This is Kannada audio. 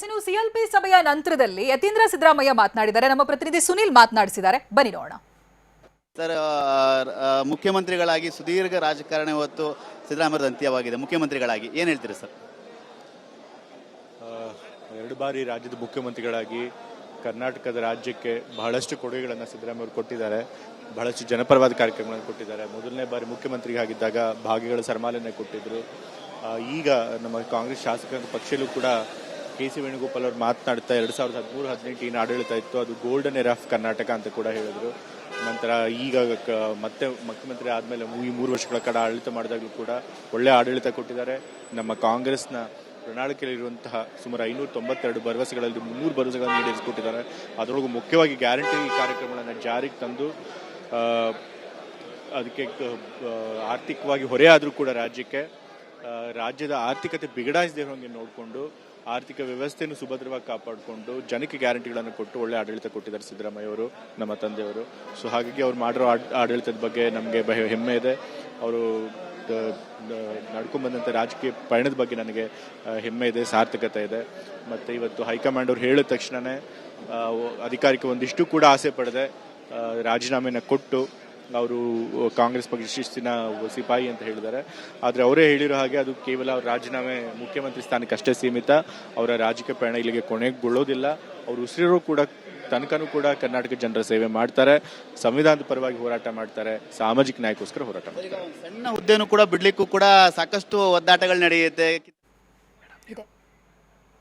ಇನ್ನು ಸಿಎಲ್ಪಿ ಸಭೆಯ ನಂತರದಲ್ಲಿ ಯತೀಂದ್ರ ಸಿದ್ದರಾಮಯ್ಯ ಮಾತನಾಡಿದ್ದಾರೆ. ನಮ್ಮ ಪ್ರತಿನಿಧಿ ಸುನಿಲ್ ಮಾತನಾಡಿಸಿದ್ದಾರೆ, ಬನ್ನಿ ನೋಡೋಣ. ಸರ್, ಮುಖ್ಯಮಂತ್ರಿಗಳಾಗಿ ಸುದೀರ್ಘ ರಾಜಕಾರಣ ಇವತ್ತು ಸಿದ್ದರಾಮಯ್ಯ ಅಂತ್ಯವಾಗಿದೆ. ಮುಖ್ಯಮಂತ್ರಿಗಳಾಗಿ ಏನು ಹೇಳ್ತೀರಿ ಸರ್? 2 ಬಾರಿ ರಾಜ್ಯದ ಮುಖ್ಯಮಂತ್ರಿಗಳಾಗಿ ಕರ್ನಾಟಕದ ರಾಜ್ಯಕ್ಕೆ ಬಹಳಷ್ಟು ಕೊಡುಗೆಗಳನ್ನು ಸಿದ್ದರಾಮಯ್ಯ ಅವರು ಕೊಟ್ಟಿದ್ದಾರೆ. ಬಹಳಷ್ಟು ಜನಪರವಾದ ಕಾರ್ಯಕ್ರಮಗಳನ್ನು ಕೊಟ್ಟಿದ್ದಾರೆ. ಮೊದಲನೇ ಬಾರಿ ಮುಖ್ಯಮಂತ್ರಿಯಾಗಿದ್ದಾಗ ಭಾಗ್ಯಗಳ ಸರಮಾಲೆಯನ್ನೇ ಕೊಟ್ಟಿದ್ದರು. ಈಗ ನಮ್ಮ ಕಾಂಗ್ರೆಸ್ ಶಾಸಕಾಂಗ ಪಕ್ಷದಲ್ಲೂ ಕೂಡ ಕೆ.ಸಿ. ವೇಣುಗೋಪಾಲ್ ಅವರು ಮಾತನಾಡ್ತಾ 2013-18 ಏನು ಆಡಳಿತ ಇತ್ತು ಅದು ಗೋಲ್ಡನ್ ಏರ್ ಆಫ್ ಕರ್ನಾಟಕ ಅಂತ ಕೂಡ ಹೇಳಿದರು. ನಂತರ ಈಗ ಮತ್ತೆ ಮುಖ್ಯಮಂತ್ರಿ ಆದಮೇಲೆ ಈ 3 ವರ್ಷಗಳ ಕಾಲ ಆಡಳಿತ ಮಾಡಿದಾಗಲೂ ಕೂಡ ಒಳ್ಳೆ ಆಡಳಿತ ಕೊಟ್ಟಿದ್ದಾರೆ. ನಮ್ಮ ಕಾಂಗ್ರೆಸ್ನ ಪ್ರಣಾಳಿಕೆಯಲ್ಲಿರುವಂತಹ ಸುಮಾರು 592 ಭರವಸೆಗಳಲ್ಲಿ 300 ಭರವಸೆಗಳನ್ನು ಈಡೇರಿಸಿಕೊಟ್ಟಿದ್ದಾರೆ. ಅದರೊಳಗೂ ಮುಖ್ಯವಾಗಿ ಗ್ಯಾರಂಟಿ ಕಾರ್ಯಕ್ರಮಗಳನ್ನು ಜಾರಿಗೆ ತಂದು ಅದಕ್ಕೆ ಆರ್ಥಿಕವಾಗಿ ಹೊರೆ ಆದರೂ ಕೂಡ ರಾಜ್ಯದ ಆರ್ಥಿಕತೆ ಬಿಗಡಾಯಿಸದೇ ಇರೋಂಗೆ ನೋಡಿಕೊಂಡು ಆರ್ಥಿಕ ವ್ಯವಸ್ಥೆಯನ್ನು ಸುಭದ್ರವಾಗಿ ಕಾಪಾಡಿಕೊಂಡು ಜನಕ್ಕೆ ಗ್ಯಾರಂಟಿಗಳನ್ನು ಕೊಟ್ಟು ಒಳ್ಳೆ ಆಡಳಿತ ಕೊಟ್ಟಿದ್ದಾರೆ ಸಿದ್ದರಾಮಯ್ಯ ಅವರು, ನಮ್ಮ ತಂದೆಯವರು. ಸೊ ಹಾಗಾಗಿ ಅವ್ರು ಮಾಡಿರೋ ಆಡಳಿತದ ಬಗ್ಗೆ ನಮಗೆ ಹೆಮ್ಮೆ ಇದೆ. ಅವರು ನಡ್ಕೊಂಡ್ಬಂದಂಥ ರಾಜಕೀಯ ಪಯಣದ ಬಗ್ಗೆ ನನಗೆ ಹೆಮ್ಮೆ ಇದೆ, ಸಾರ್ಥಕತೆ ಇದೆ. ಮತ್ತು ಇವತ್ತು ಹೈಕಮಾಂಡ್ ಅವ್ರು ಹೇಳಿದ ತಕ್ಷಣವೇ ಅಧಿಕಾರಕ್ಕೆ ಒಂದಿಷ್ಟು ಕೂಡ ಆಸೆ ಪಡದೆ ರಾಜೀನಾಮೆನ ಕೊಟ್ಟು ಅವರು ಕಾಂಗ್ರೆಸ್ ಪಕ್ಷ ಶಿಸ್ತಿನ ಸಿಪಾಯಿ ಅಂತ ಹೇಳಿದ್ದಾರೆ. ಆದರೆ ಅವರೇ ಹೇಳಿರೋ ಹಾಗೆ ಅದು ಕೇವಲ ಅವ್ರ ರಾಜೀನಾಮೆ ಮುಖ್ಯಮಂತ್ರಿ ಸ್ಥಾನಕ್ಕೆ ಅಷ್ಟೇ ಸೀಮಿತ. ಅವರ ರಾಜಕೀಯ ಪಯಣ ಇಲ್ಲಿಗೆ ಕೊನೆಗೊಳ್ಳೋದಿಲ್ಲ. ಅವರು ಉಸಿರಿರೋ ಕೂಡ ತನಕನೂ ಕೂಡ ಕರ್ನಾಟಕ ಜನರ ಸೇವೆ ಮಾಡ್ತಾರೆ, ಸಂವಿಧಾನದ ಪರವಾಗಿ ಹೋರಾಟ ಮಾಡ್ತಾರೆ, ಸಾಮಾಜಿಕ ನ್ಯಾಯಕ್ಕೋಸ್ಕರ ಹೋರಾಟ ಮಾಡ್ತಾರೆ. ಸಣ್ಣ ಹುದ್ದೆನೂ ಕೂಡ ಬಿಡ್ಲಿಕ್ಕೂ ಕೂಡ ಸಾಕಷ್ಟು ಒದ್ದಾಟಗಳು ನಡೆಯುತ್ತೆ.